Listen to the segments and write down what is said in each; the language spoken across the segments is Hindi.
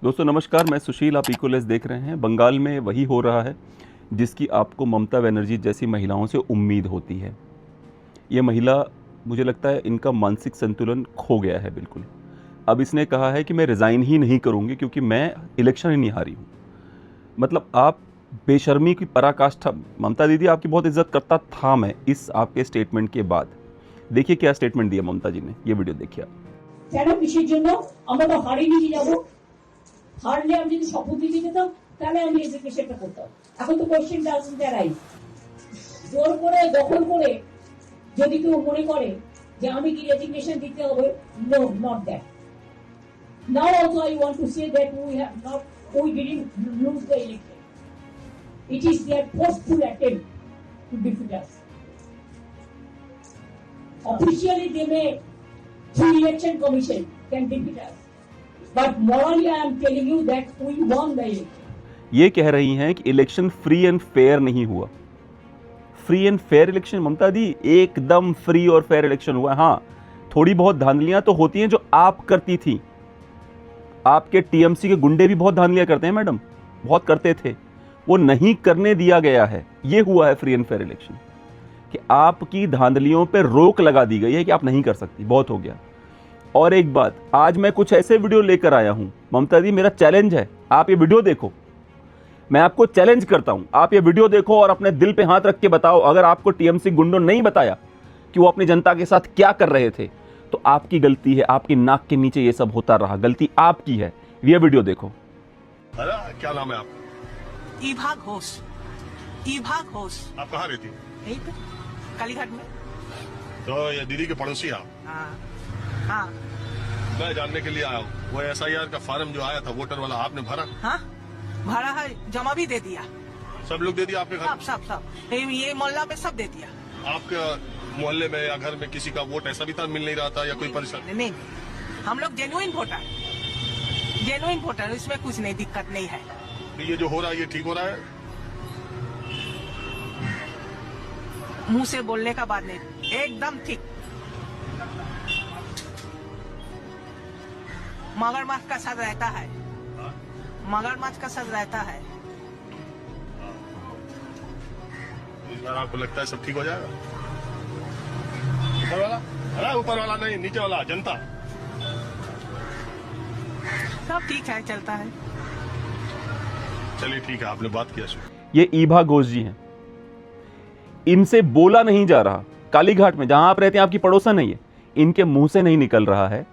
दोस्तों नमस्कार, मैं सुशील, आप इक्वलेस देख रहे हैं। बंगाल में वही हो रहा है जिसकी आपको ममता बनर्जी जैसी महिलाओं से उम्मीद होती है। ये महिला, मुझे लगता है इनका मानसिक संतुलन खो गया है बिल्कुल। अब इसने कहा है कि मैं रिज़ाइन ही नहीं करूँगी क्योंकि मैं इलेक्शन ही नहीं हारी हूँ। मतलब आप बेशर्मी की पराकाष्ठा। ममता दीदी, आपकी बहुत इज्जत करता था मैं इस आपके स्टेटमेंट के बाद। देखिए क्या स्टेटमेंट दिया ममता जी ने, ये वीडियो देखिए आप। কেন কিসের জন্য আমরা তো হারিয়ে নিয়ে যাব? হারলে আমি যদি শপথ দিতে যেতাম তাহলে আমি এডুকেশনটা করতাম। এখন তো কোশ্চেন ডাজন্ট অ্যারাইজ। জোর করে দখল করে যদি কেউ মনে করে যে আমি কি রেজিগনেশন দিতে হবে, no, not that. Now also I want to say that we didn't lose the election. It is their forceful attempt to defeat us. Officially they may, through election commission, can defeat us. But morally I am telling you that we won the election. ये कह रही हैं कि इलेक्शन फ्री एंड फेयर नहीं हुआ। फ्री एंड फेयर इलेक्शन ममता दी, एकदम फ्री और फेयर इलेक्शन हुआ। हाँ, थोड़ी बहुत धांधलियां तो होती हैं जो आप करती थी। आपके टीएमसी के गुंडे भी बहुत धांधलियां करते हैं मैडम, बहुत करते थे, वो नहीं करने दिया गया है। ये हुआ है फ्री एंड फेयर इलेक्शन, कि आपकी धांधलियों पे रोक लगा दी गई है कि आप नहीं कर सकती, बहुत हो गया। और एक बात, आज मैं कुछ ऐसे वीडियो लेकर आया हूं ममता दी, मेरा चैलेंज है, आप ये वीडियो देखो। मैं आपको चैलेंज करता हूं, आप ये वीडियो देखो और अपने दिल पे हाथ रख के बताओ, अगर आपको टीएमसी गुंडों नहीं बताया कि वो अपनी जनता के साथ क्या कर रहे थे, तो आपकी गलती है, आपकी नाक के नीचे ये सब होता रहा, गलती आपकी है। ये वीडियो देखो। अरे क्या नाम है आपका? ईभा घोष। ईभा घोष। आप कहाँ रहती? यहीं पे कालीघाट में। तो ये दीदी के पड़ोसी आप? हाँ। मैं जानने के लिए आया हूँ, वो SIR का फॉर्म जो आया था वोटर वाला, आपने भरा? हाँ, भरा है, जमा भी दे दिया। सब लोग दे दिया आपके घर? सब ये मोहल्ला में सब दे दिया। आपके मोहल्ले में या घर में किसी का वोट ऐसा भी था मिल नहीं रहा था या कोई परेशानी? नहीं, हम लोग जेन्युइन वोटर, इसमें कुछ नहीं, दिक्कत नहीं है। तो ये जो हो रहा है ये ठीक हो रहा है? मुंह से बोलने का बात नहीं, एकदम ठीक। मगरमच्छ का साथ रहता है, मगरमच्छ का साथ रहता है। इस बार आपको लगता है सब ठीक हो जाएगा? ऊपर वाला? अरे ऊपर वाला नहीं, नीचे वाला, जनता। सब ठीक है, चलता है। चलिए ठीक है, आपने बात किया। ये ईभा घोष जी हैं, इनसे बोला नहीं जा रहा। कालीघाट में जहां आप रहते हैं, आपकी पड़ोसन है ये, इनके मुंह से नहीं निकल रहा है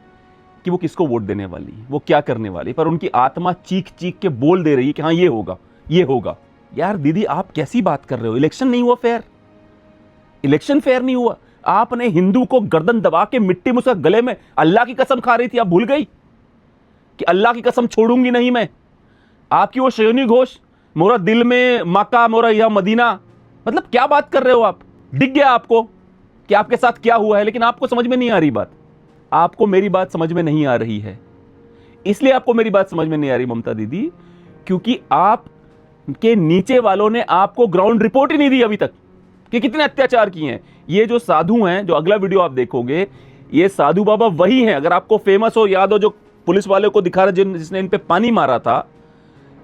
कि वो किसको वोट देने वाली है, वो क्या करने वाली, पर उनकी आत्मा चीख चीख के बोल दे रही है कि हाँ ये होगा, ये होगा। यार दीदी, आप कैसी बात कर रहे हो? इलेक्शन नहीं हुआ फेयर, इलेक्शन फेयर नहीं हुआ। आपने हिंदू को गर्दन दबा के मिट्टी में उसका गले में अल्लाह की कसम खा रही थी, आप भूल गई कि अल्लाह की कसम छोड़ूंगी नहीं मैं। आपकी वो शयोनी घोष, मोरा दिल में मक्का, मोरा यह मदीना, मतलब क्या बात कर रहे हो आप? दिख गया आपको कि आपके साथ क्या हुआ है, लेकिन आपको समझ में नहीं आ रही बात। आपको मेरी बात समझ में नहीं आ रही है, इसलिए आपको मेरी बात समझ में नहीं आ रही ममता दीदी, क्योंकि आप के नीचे वालों ने आपको ग्राउंड रिपोर्ट ही नहीं दी अभी तक कि कितने अत्याचार किए हैं। ये जो साधु हैं, जो अगला वीडियो आप देखोगे, ये साधु बाबा वही हैं। अगर आपको फेमस हो, याद हो, जो पुलिस वाले को दिखा रहे, जिसने इन पे पानी मारा था,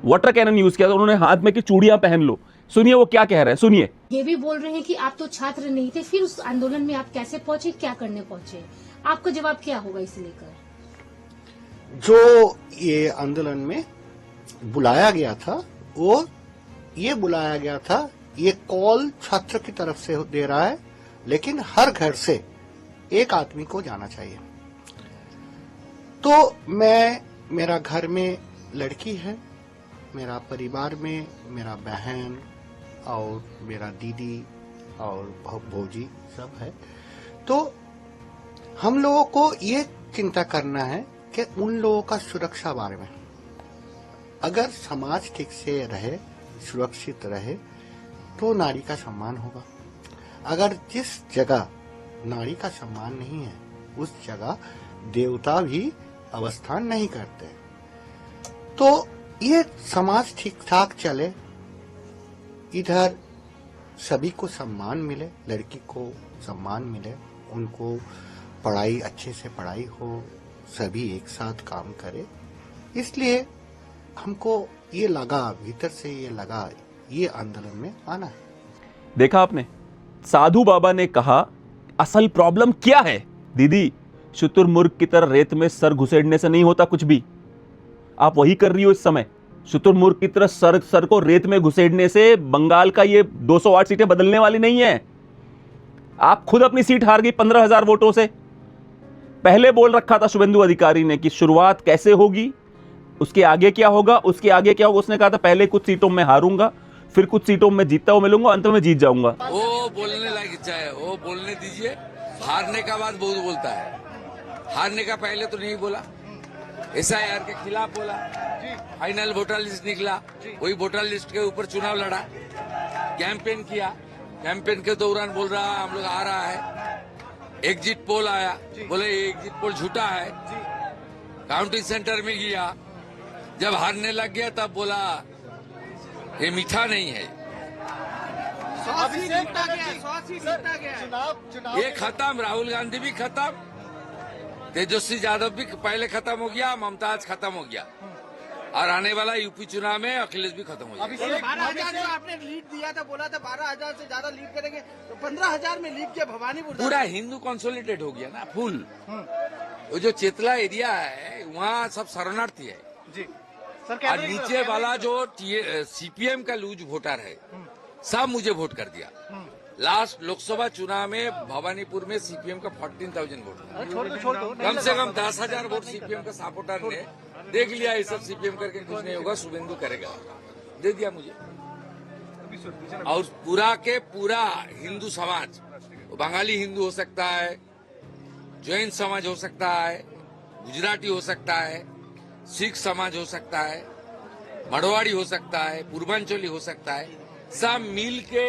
वाटर कैनन यूज किया था, उन्होंने हाथ में की चूड़ियां पहन लो। सुनिए वो क्या कह रहे हैं, सुनिए। ये भी बोल रहे हैं कि आप तो छात्र नहीं थे, फिर उस आंदोलन में आप कैसे पहुंचे, क्या करने पहुंचे? आपका जवाब क्या होगा इसे लेकर? जो ये आंदोलन में बुलाया गया था, वो ये बुलाया गया था, ये कॉल छात्र की तरफ से दे रहा है, लेकिन हर घर से एक आदमी को जाना चाहिए। तो मेरा घर में लड़की है, मेरा परिवार में मेरा बहन और मेरा दीदी और भौजी सब है। तो हम लोगों को ये चिंता करना है कि उन लोगों का सुरक्षा बारे में, अगर समाज ठीक से रहे, सुरक्षित रहे, तो नारी का सम्मान होगा। अगर जिस जगह नारी का सम्मान नहीं है, उस जगह देवता भी अवस्थान नहीं करते। तो ये समाज ठीक ठाक चले, इधर सभी को सम्मान मिले, लड़की को सम्मान मिले, उनको पढ़ाई अच्छे से पढ़ाई हो, सभी एक साथ काम करे, इसलिए हमको ये लगा, भीतर से ये लगा, ये आंदोलन में आना है। देखा आपने, साधु बाबा ने कहा असल प्रॉब्लम क्या है। दीदी, शुतुरमुर्ग की तरह रेत में सर घुसेड़ने से नहीं होता कुछ भी। आप वही कर रही हो इस समय। शुतुरमुर्ग की तरह सर को रेत में घुसेड़ने से बंगाल का ये 208 सीटें बदलने वाली नहीं है। आप खुद अपनी सीट हार गई 15,000 वोटों से। पहले बोल रखा था शुभेंदु अधिकारी ने कि शुरुआत कैसे होगी, उसके आगे क्या होगा, उसके आगे क्या होगा। उसने कहा था पहले कुछ सीटों में हारूंगा, फिर कुछ सीटों में जीतता हुआ मिलूंगा, अंत में जीत जाऊंगा। वो बोलने लायक इच्छा है, वो बोलने दीजिए। हारने का बाद बहुत बोलता है, हारने का पहले तो नहीं बोला। SIR के खिलाफ बोला, फाइनल वोटर लिस्ट निकला, वही वोटर लिस्ट के ऊपर चुनाव लड़ा, कैंपेन किया। कैंपेन के दौरान बोल रहा हम लोग आ रहा है। एग्जिट पोल आया, बोले एग्जिट पोल झूठा है। काउंटिंग सेंटर में गया, जब हारने लग गया तब बोला ये मीठा नहीं है। ये खत्म, राहुल गांधी भी खत्म, तेजस्वी यादव भी पहले खत्म हो गया, ममता आज खत्म हो गया, और आने वाला यूपी चुनाव में अखिलेश भी खत्म हो गया। 12,000 जो आपने लीड दिया था, बोला था 12,000 से ज्यादा लीड करेंगे, तो 15,000 में लीड किया भवानीपुर। पूरा हिंदू कंसोलिडेट हो गया ना फुल। वो जो चेतला एरिया है वहाँ सब शरणार्थी है जी और नीचे वाला जो CPM का लूज वोटर है सब मुझे वोट कर दिया। लास्ट लोकसभा चुनाव में भवानीपुर में CPM का 14,000 वोट, छोड़ दो कम से कम 10,000 वोट CPM का सपोर्टर ने देख लिया ये सब CPM करके कुछ नहीं होगा, शुभेंदु करेगा, दे दिया मुझे। और पूरा के पूरा हिंदू समाज, बंगाली हिंदू हो सकता है, जैन समाज हो सकता है, गुजराती हो सकता है, सिख समाज हो सकता है, मरवाड़ी हो सकता है, पूर्वांचली हो सकता है, सब मिल के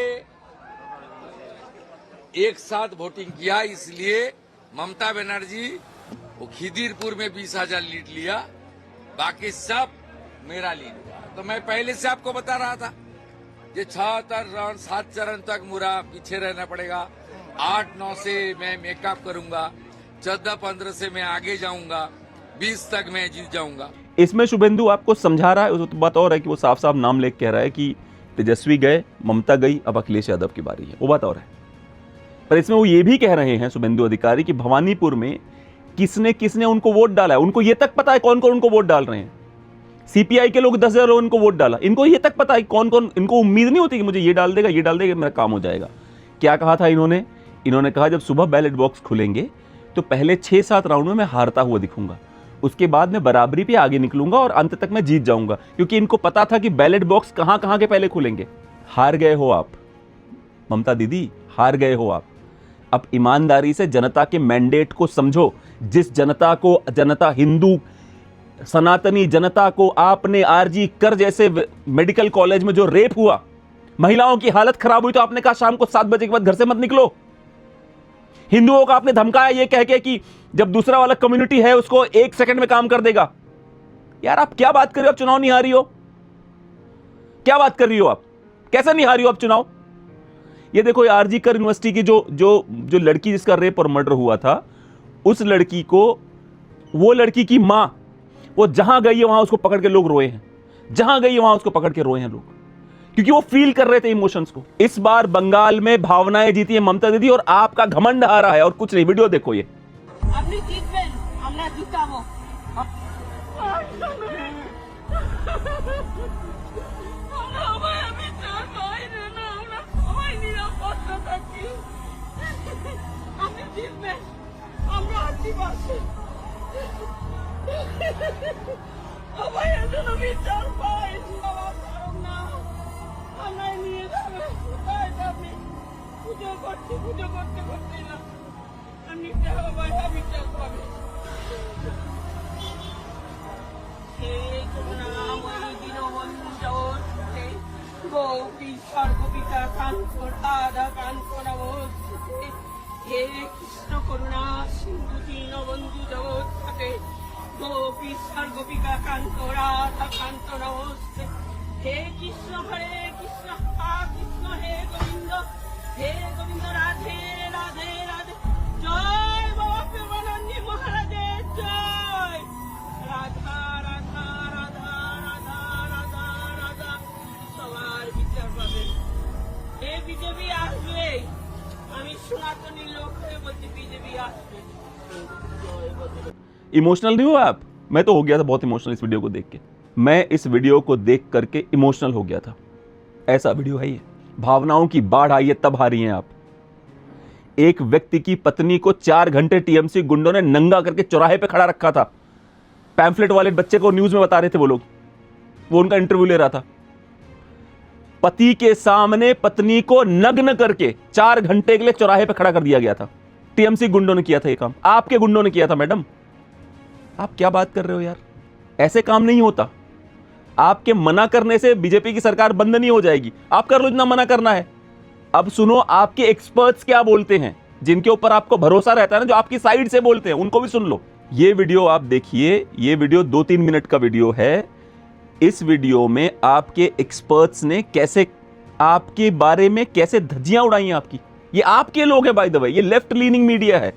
एक साथ वोटिंग किया। इसलिए ममता बनर्जी वो खिदिरपुर में 20,000 लीड लिया, बाकी सब मेरा लीड हुआ। तो मैं पहले से आपको बता रहा था ये 7 चरण तक मुझे पीछे रहना पड़ेगा। 8-9 से मैं मेकअप करूंगा, 14-15 से मैं आगे जाऊंगा, 20 तक मैं जीत जाऊंगा। इसमें शुभेंदु आपको समझा रहा है, उस बात और है कि वो साफ साफ नाम लेके कह रहा है कि तेजस्वी गए, ममता गई, अब अखिलेश यादव की बारी है, वो बात और है। पर इसमें वो ये भी कह रहे हैं शुभेंदु अधिकारी कि भवानीपुर में किसने किसने उनको वोट डाला है, उनको ये तक पता है कौन कौन उनको वोट डाल रहे हैं। CPI के लोग 10,000 लोगों उनको वोट डाला, इनको ये तक पता है कौन कौन, इनको उम्मीद नहीं होती कि मुझे ये डाल देगा, ये डाल देगा, मेरा काम हो जाएगा। क्या कहा था इन्होंने कहा जब सुबह बैलेट बॉक्स खुलेंगे तो पहले 6-7 राउंड में मैं हारता हुआ दिखूंगा, उसके बाद मैं बराबरी पे आगे निकलूंगा और अंत तक मैं जीत जाऊंगा, क्योंकि इनको पता था कि बैलेट बॉक्स कहां कहां के पहले खुलेंगे। हार गए हो आप ममता दीदी, हार गए हो आप। अब ईमानदारी से जनता के मैंडेट को समझो। जिस जनता को, जनता हिंदू सनातनी जनता को आपने RG कर जैसे मेडिकल कॉलेज में जो रेप हुआ, महिलाओं की हालत खराब हुई, तो आपने कहा शाम को 7 बजे के बाद घर से मत निकलो। हिंदुओं को आपने धमकाया ये कह के कि जब दूसरा वाला कम्युनिटी है उसको 1 सेकंड में काम कर देगा। यार आप क्या बात कर रहे हो, आप चुनाव नहीं हारी हो, क्या बात कर रही हो आप, कैसे नहीं हारी हो आप चुनाव। ये देखो RG कर यूनिवर्सिटी की जो लड़की जिसका रेप और मर्डर हुआ था, उस लड़की को, वो लड़की की मां, वो जहां गई है वहां उसको पकड़ के लोग रोए हैं, जहां गई है वहां उसको पकड़ के रोए हैं लोग, क्योंकि वो फील कर रहे थे इमोशंस को। इस बार बंगाल में भावनाएं जीती है ममता दीदी और आपका घमंड हारा है और कुछ नहीं। वीडियो देखो ये। আপনি জিতবেন, আমরা জিতাবো। আপনি জিতবেন, আমরা আদিবাসী সবাই এজন্য বিচার পাই। বাবা পারো না, আমরা নিয়ে যাবে কোথায় যাবে, পুজো করতে করতে না আমি সবাই বিচার পাবে। হে করুণাময়ী দীনবন্ধু জগৎপতে গোপী সর্বপিতা কান্ত রাধা কান্ত নমস্তে। হে কৃষ্ণ করুণা সিন্ধু দীনবন্ধু জগৎপতে গোপী সর্বপিতা কান্ত রাধা কান্ত নমস্তে। হে কৃষ্ণ হরে কৃষ্ণ কৃষ্ণ হে গোবিন্দ রাধে রাধে রাধে। জয় বাবা প্রেমানন্দী মহারাজের জয়। রাধা রাধা রাধা রাধা इमोशनल नहीं हो आप? मैं तो हो गया था बहुत इमोशनल इस वीडियो को देख के। मैं इस वीडियो को देख करके इमोशनल हो गया था। ऐसा वीडियो है ये। भावनाओं की बाढ़ आई है तब हारी हैं आप। एक व्यक्ति की पत्नी को 4 घंटे टीएमसी गुंडों ने नंगा करके चौराहे पे खड़ा रखा था। पैम्फलेट वाले बच्चे को न्यूज में बता रहे थे वो लोग, वो उनका इंटरव्यू ले रहा था। पति के सामने पत्नी को नग्न करके 4 घंटे के लिए चौराहे पे खड़ा कर दिया गया था। टीएमसी गुंडों ने किया था ये काम, आपके गुंडों ने किया था। मैडम आप क्या बात कर रहे हो यार? ऐसे काम नहीं होता। आपके मना करने से बीजेपी की सरकार बंद नहीं हो जाएगी। आप कर लो जितना मना करना है। अब सुनो आपके एक्सपर्ट्स क्या बोलते हैं, जिनके ऊपर आपको भरोसा रहता है ना, जो आपकी साइड से बोलते हैं, उनको भी सुन लो। ये वीडियो आप देखिए, ये वीडियो 2-3 मिनट का वीडियो है। इस वीडियो में आपके एक्सपर्ट्स ने कैसे आपके बारे में कैसे धज्जियां उड़ाई हैं आपकी। ये आपके लोग हैं बाय द वे, ये लेफ्ट लीनिंग मीडिया है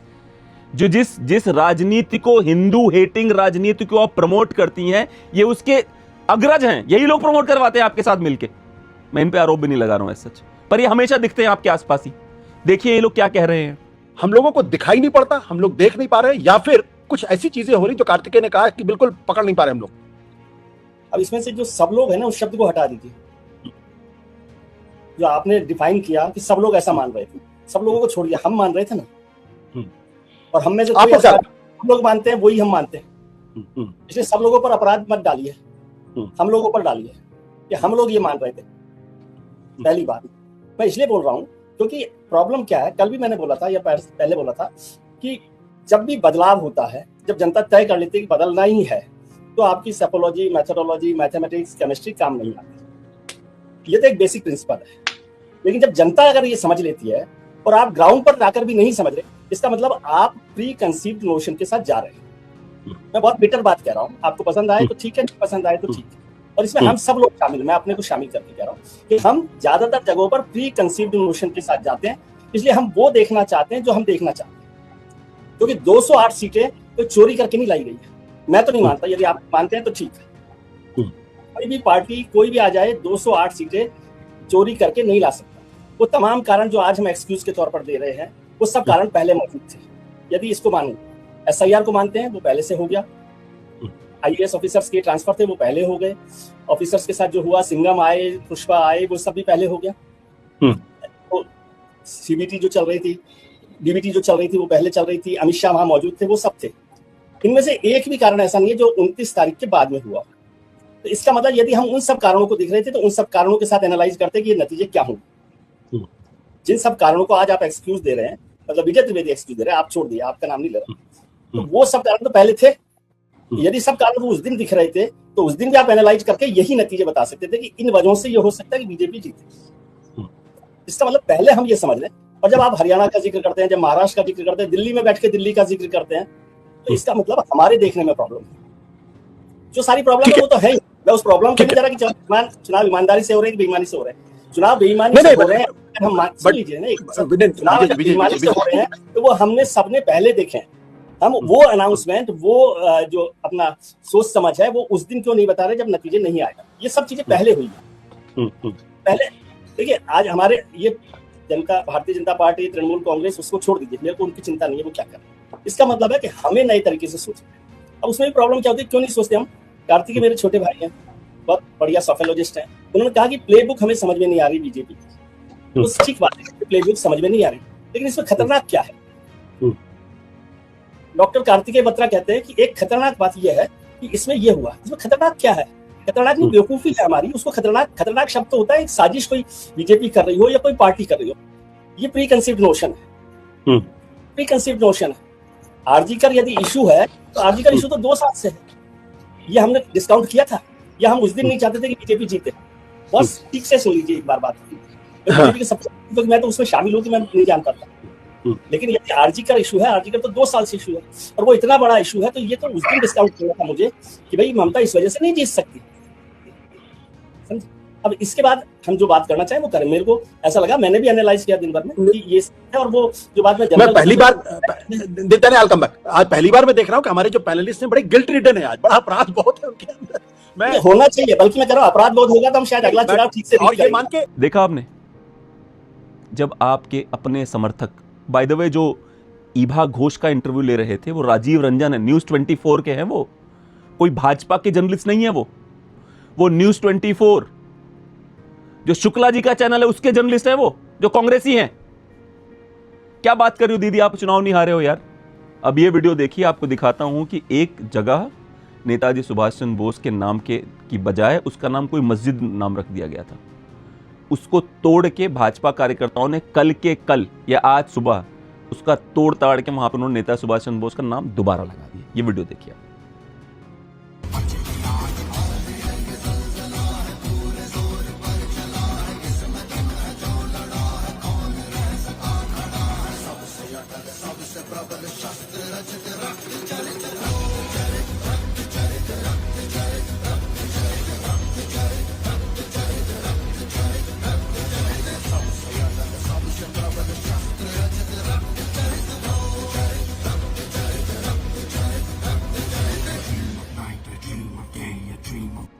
जो जिस राजनीति को, हिंदू हेटिंग राजनीति को आप प्रमोट करती हैं, ये उसके अग्रज हैं। यही लोग प्रमोट करवाते हैं आपके साथ मिलके। मैं इन पे आरोप भी नहीं लगा रहा हूं सच, पर ये हमेशा दिखते हैं आपके आसपास ही। देखिए ये लोग क्या कह रहे हैं। हम लोगों को दिखाई नहीं पड़ता, हम लोग देख नहीं पा रहे, या फिर कुछ ऐसी चीजें हो रही जो कार्तिकेय ने कहा कि बिल्कुल पकड़ नहीं पा रहे हम लोग। अब इसमें से जो सब लोग हैं ना, उस शब्द को हटा दीजिए। जो आपने डिफाइन किया कि सब लोग ऐसा मान रहे थे, सब लोगों को छोड़िए। हम मान रहे थे ना, और हम में से कोई ऐसा हम लोग मानते हैं, वही हम मानते हैं। इसलिए सब लोगों पर अपराध मत डालिए, हम लोगों पर डालिए कि हम लोग ये मान रहे थे। पहली बात मैं इसलिए बोल रहा हूँ क्योंकि प्रॉब्लम क्या है, कल भी मैंने बोला था या पहले बोला था कि जब भी बदलाव होता है, जब जनता तय कर लेती है कि बदलना ही है, तो आपकी सेपोलॉजी, मैथोडोलॉजी, मैथमेटिक्स, केमिस्ट्री काम नहीं आती। ये तो एक बेसिक प्रिंसिपल है। लेकिन जब जनता अगर ये समझ लेती है और आप ग्राउंड पर जाकर भी नहीं समझ रहे, इसका मतलब आप प्री कंसीव्ड नोशन के साथ जा रहे हैं। मैं बहुत बिटर बात कह रहा हूँ। आपको पसंद आए तो ठीक है, नहीं पसंद आए तो ठीक है। और इसमें हम सब लोग शामिल, मैं अपने को शामिल करके कह रहा हूँ कि हम ज्यादातर जगहों पर प्री कंसीव्ड नोशन के साथ जाते हैं। इसलिए हम वो देखना चाहते हैं जो हम देखना चाहते हैं। क्योंकि 208 सीटें तो चोरी करके नहीं लाई गई है। मैं तो नहीं मानता, यदि आप मानते हैं तो ठीक है। कोई भी पार्टी, कोई भी आ जाए, 208 सीटें चोरी करके नहीं ला सकता। वो तमाम कारण जो आज हम एक्सक्यूज के तौर पर दे रहे हैं, वो सब कारण पहले मौजूद थे। यदि इसको माने, SIR को मानते हैं, वो पहले से हो गया। IAS ऑफिसर्स के ट्रांसफर थे, वो पहले हो गए। ऑफिसर्स के साथ जो हुआ, सिंघम आए, पुष्पा आए, वो सब भी पहले हो गया। तो CBT जो चल रही थी, DBT जो चल रही थी, वो पहले चल रही थी। अमित शाह वहां मौजूद थे, वो सब थे। इनमें से एक भी कारण ऐसा नहीं है जो 29 तारीख के बाद में हुआ। तो इसका मतलब यदि हम उन सब कारणों को देख रहे थे तो उन सब कारणों के साथ एनालाइज करते कि ये नतीजे क्या होंगे। जिन सब कारणों को आज आप एक्सक्यूज दे रहे हैं, मतलब विजय त्रिवेदी एक्सक्यूज दे रहे हैं, आप छोड़ दिए, आपका नाम नहीं ले रहा, तो वो सब कारण तो पहले थे। यदि सब कारण उस दिन दिख रहे थे तो उस दिन भी आप एनालाइज करके यही नतीजे बता सकते थे कि इन वजहों से ये हो सकता है कि बीजेपी जीते। इसका मतलब पहले हम ये समझ लें। और जब आप हरियाणा का जिक्र करते हैं, जब महाराष्ट्र का जिक्र करते हैं, दिल्ली में बैठ के दिल्ली का जिक्र करते हैं, तो इसका मतलब हमारे देखने में प्रॉब्लम है। जो सारी प्रॉब्लम है वो तो है ही। मैं उस प्रॉब्लम के जरा कि चुनाव ईमानदारी से हो रहे हैं कि बेईमानी से हो रहे हैं। चुनाव बेईमानी से हो रहे हैं, हम सुन लीजिए ना, चुनाव बेईमानी से हो रहे हैं तो वो हमने सबने पहले देखे हैं। हम वो अनाउंसमेंट, वो जो अपना सोच समझ है, वो उस दिन क्यों नहीं बता रहे जब नतीजे नहीं आए। ये सब चीजें पहले हुई है। पहले देखिए, आज हमारे ये भारतीय जनता पार्टी, तृणमूल कांग्रेस, उसको छोड़ दीजिए, मेरे को उनकी चिंता नहीं है वो क्या कर रहे हैं। इसका मतलब है कि हमें नए तरीके से सोचना है। अब उसमें भी प्रॉब्लम क्या होती है, क्यों नहीं सोचते हम। कार्तिकेय मेरे छोटे भाई हैं, बहुत बढ़िया सोफोलॉजिस्ट हैं। उन्होंने कहा कि प्ले बुक हमें समझ में नहीं आ रही बीजेपी की। तो ठीक बात है, प्ले बुक समझ में नहीं आ रही, लेकिन इसमें खतरनाक क्या है। डॉक्टर कार्तिकेय बत्रा कहते हैं कि एक खतरनाक बात यह है कि इसमें यह हुआ। इसमें खतरनाक क्या है? खतरनाक नहीं, बेवकूफी है हमारी। उसको खतरनाक शब्द तो होता है एक साजिश कोई बीजेपी कर रही हो या कोई पार्टी कर रही हो। ये प्री कंसीव्ड नोशन है। प्री कंसीव्ड नोशन है। आरजीकर यदि इशू है तो आरजीकर इशू तो 2 साल से है। ये हमने डिस्काउंट किया था, या हम उस दिन नहीं चाहते थे कि बीजेपी जीते। बस ठीक से सुन लीजिए एक बार बात। बीजेपी के सबसे, तो मैं तो उसमें शामिल हूँ कि मैं नहीं जानता था। लेकिन यदि आरजीकर इशू है, आरजीकर तो 2 साल से इशू है और वो इतना बड़ा इशू है, तो ये तो उस दिन डिस्काउंट किया था मुझे कि भाई ममता इस वजह से नहीं जीत सकती। अब इसके बाद हम जो बात करना चाहें वो करें। मेरे को ऐसा लगा, मैंने भी एनालाइज किया दिन भर में कि ये है। और वो जो बात मैं पहली बार देता नहीं, अलकम आज पहली बार मैं देख रहा हूँ कि हमारे जो पैनलिस्ट हैं बड़े गिल्ट रिडन है। आज बड़ा अपराध बहुत है उनके अंदर। मैं होना चाहिए, बल्कि मैं कह रहा हूँ अपराध बहुत होगा तो हम शायद अगला चुनाव ठीक से और ये मान के। देखा आपने, जब आपके अपने समर्थक बाय द वे जो ईभा घोष का इंटरव्यू ले रहे थे वो राजीव रंजन है, न्यूज 24 के हैं वो, कोई भाजपा के जर्नलिस्ट नहीं है वो न्यूज 24 जो शुक्ला जी का चैनल है उसके जर्नलिस्ट है वो, जो कांग्रेसी हैं। क्या बात कर रही हो दीदी, आप चुनाव नहीं हारे हो यार। अब ये वीडियो देखिए, आपको दिखाता हूं कि एक जगह नेताजी सुभाष चंद्र बोस के नाम की बजाय उसका नाम कोई मस्जिद नाम रख दिया गया था। उसको तोड़ के भाजपा कार्यकर्ताओं ने कल के कल या आज सुबह उसका तोड़ ताड़ के वहां पर उन्होंने नेताजी सुभाष चंद्र बोस का नाम दोबारा लगा दिया। ये वीडियो देखिए।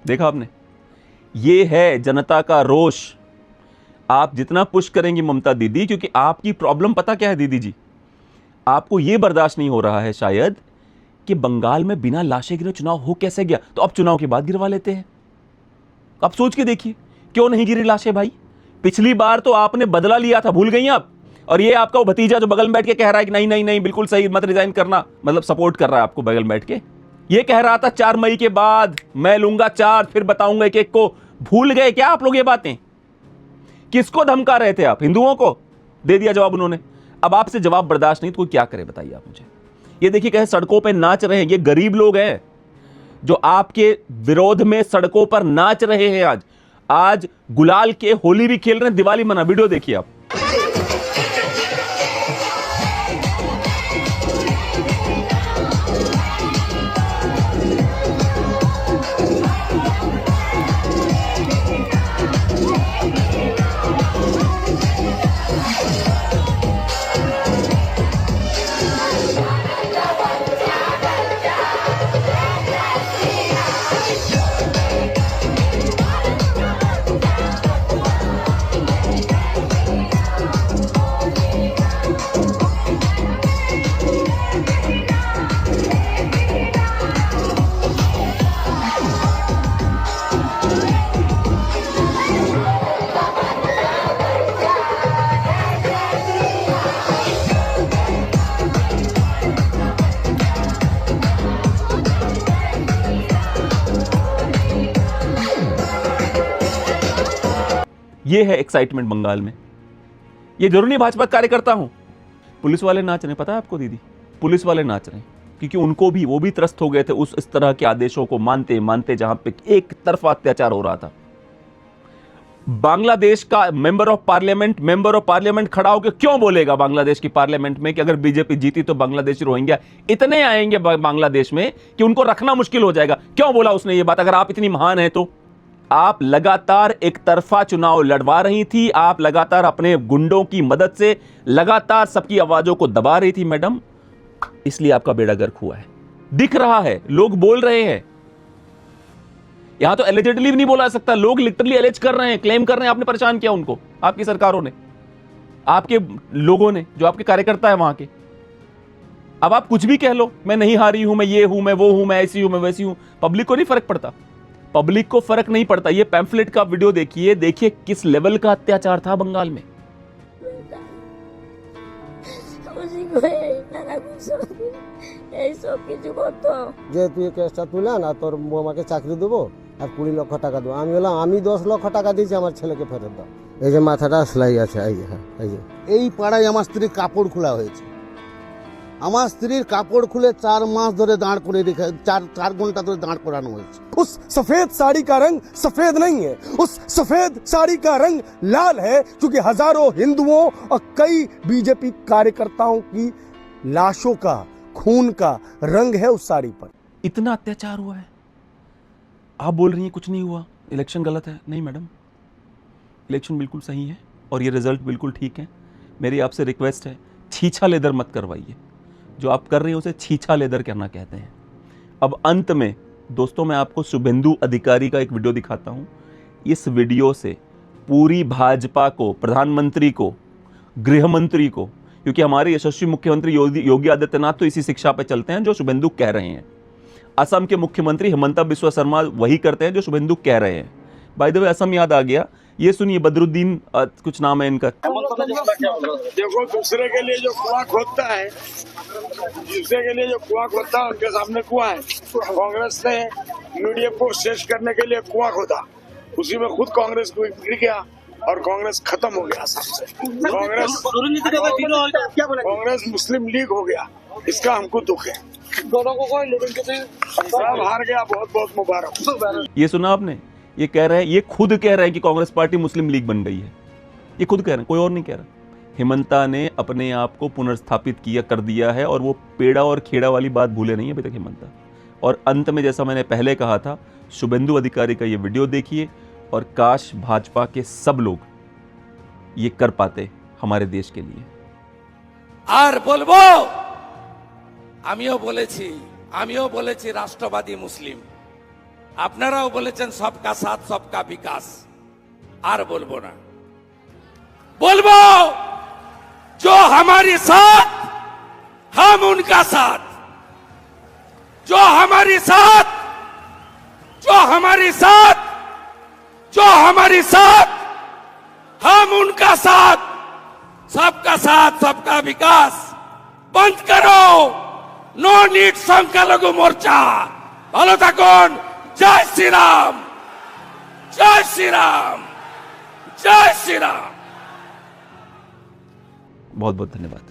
देखा आपने, ये है जनता का रोष। आप जितना पुश करेंगी ममता दीदी, क्योंकि आपकी प्रॉब्लम पता क्या है दीदी जी, आपको यह बर्दाश्त नहीं हो रहा है शायद कि बंगाल में बिना लाशें गिरे चुनाव हो कैसे गया, तो अब चुनाव के बाद गिरवा लेते हैं। आप सोच के देखिए क्यों नहीं गिरी लाशें भाई। पिछली बार तो आपने बदला लिया था, भूल गई आप। और ये आपका वो भतीजा जो बगल में बैठ के कह रहा है कि नहीं नहीं नहीं बिल्कुल सही, मत रिजाइन करना, मतलब सपोर्ट कर रहा है आपको बगल में बैठ के, ये कह रहा था 4 मई के बाद मैं लूंगा चार्ज, फिर बताऊंगा एक एक को। भूल गए क्या आप लोग ये बातें? किसको धमका रहे थे आप? हिंदुओं को। दे दिया जवाब उन्होंने। अब आपसे जवाब बर्दाश्त नहीं तो कोई क्या करे बताइए आप मुझे। ये देखिए कैसे सड़कों पे नाच रहे हैं, ये गरीब लोग हैं जो आपके विरोध में सड़कों पर नाच रहे हैं। आज गुलाल के होली भी खेल रहे हैं, दिवाली मना। वीडियो देखिए आप। ये है एक्साइटमेंट बंगाल में। ये जरूर नहीं भाजपा कार्यकर्ता हूं। पुलिस वाले नाच रहे, पता है आपको दीदी? पुलिस वाले नाच रहे क्योंकि उनको भी, वो भी त्रस्त हो गए थे इस तरह के आदेशों को मानते मानते, जहां पे एक तरफा अत्याचार हो रहा था। बांग्लादेश का मेंबर ऑफ पार्लियामेंट खड़ा होकर क्यों बोलेगा बांग्लादेश की पार्लियामेंट में कि अगर बीजेपी जीती तो बांग्लादेशी रोहिंग्या इतने आएंगे बांग्लादेश में कि उनको रखना मुश्किल हो जाएगा? क्यों बोला उसने ये बात? अगर आप इतनी महान है तो आप लगातार एक तरफा चुनाव लड़वा रही थी, आप लगातार अपने गुंडों की मदद से लगातार सबकी आवाजों को दबा रही थी मैडम, इसलिए आपका बेड़ा गर्क हुआ है। दिख रहा है, लोग बोल रहे हैं। यहां तो एलिजिडली भी नहीं बोला सकता, लोग लिटरली एलिज कर रहे हैं, क्लेम कर रहे हैं आपने परेशान किया उनको, आपकी सरकारों ने, आपके लोगों ने, जो आपके कार्यकर्ता है वहां के। अब आप कुछ भी कह लो, मैं नहीं हारी हूं, मैं ये हूं, मैं वो हूं, मैं ऐसी हूं, मैं वैसी हूं, पब्लिक को नहीं फर्क पड़ता। पब्लिक को फर्क नहीं पड़ता। ये पैम्फलेट का वीडियो देखिए, देखिए किस लेवल का अत्याचार था बंगाल में। যেহেতু এই কেসটা তুলে না তোর আমাকে চাকরি দেবো আর 20 লক্ষ টাকা দেবো। আমি বললাম আমি 10 লক্ষ টাকা দিয়েছি, আমার ছেলেকে ফেরত দাও। এই যে মাথাটা সেলাই আছে, এই যে হ্যাঁ, এই যে এই পাড়ায় আমার স্ত্রীর কাপড় খোলা হয়েছে। আমার স্ত্রীর কাপড় খুলে 4 মাস ধরে দাঁড় করে রেখে 4 घंटा ধরে দাঁড় করানো হয়েছে। उस सफेद साड़ी का रंग सफेद नहीं है, उस सफेद साड़ी का रंग लाल है, क्योंकि हजारों हिंदुओं और कई बीजेपी कार्यकर्ताओं की लाशों का, खून का रंग है उस साड़ी पर। इतना अत्याचार हुआ है, आप बोल रही हैं कुछ नहीं हुआ, इलेक्शन गलत है। नहीं मैडम, इलेक्शन बिल्कुल सही है और ये रिजल्ट बिल्कुल ठीक है। मेरी आपसे रिक्वेस्ट है, छीछा लेदर मत करवाइए। जो आप कर रहे हैं उसे छीछा लेदर करना कहते हैं। अब अंत में दोस्तों, मैं आपको शुभेंदु अधिकारी का एक वीडियो दिखाता हूं। इस वीडियो से पूरी भाजपा को, प्रधानमंत्री को, गृह मंत्री को क्योंकि हमारे यशस्वी मुख्यमंत्री योगी आदित्यनाथ तो इसी शिक्षा पर चलते हैं जो शुभेंदु कह रहे हैं। असम के मुख्यमंत्री हिमंता बिस्वा शर्मा वही करते हैं जो शुभेंदु कह रहे हैं। बाय द वे असम याद आ गया, ये सुनिए बदरुद्दीन कुछ नाम है इनका। देखो दूसरे के लिए जो कुआं खोदता है, दूसरे के लिए जो कुआं खोदता है उनके सामने कुआं है। कांग्रेस ने मीडिया को शेष करने के लिए कुआं खोदा, उसी में खुद कांग्रेस को गिर गया और कांग्रेस खत्म हो गया सबसे। कांग्रेस मुस्लिम लीग हो गया, इसका हमको दुख है। दोनों को सब हार गया, बहुत बहुत मुबारक। ये सुना आपने, ये कह रहे हैं, ये खुद कह रहे हैं कि कांग्रेस पार्टी मुस्लिम लीग बन गई है। ये खुद कह रहे हैं, कोई और नहीं कह रहा। हिमंता ने अपने आप को पुनर्स्थापित कर दिया है और वो पेड़ा और खेड़ा वाली बात भूले नहीं है अभी तक हिमंता। और अंत में जैसा मैंने पहले कहा था, शुभेंदु अधिकारी का ये वीडियो देखिए और काश भाजपा के सब लोग ये कर पाते हमारे देश के लिए। আর বলবো, আমিও বলেছি রাষ্ট্রবাদী মুসলিম, আপনারাও বলেছেন সবকা সাথ সবকা বিকাশ। আর বলবো না, বলবো जो हमारे साथ हम उनका साथ, जो हमारे साथ हम उनका साथ, सबका साथ सबका विकास। बंद करो नो नीड संख्यालघु मोर्चा। ভালো থাকুন। जय श्री राम, जय श्री राम, जय श्री राम। बहुत बहुत धन्यवाद।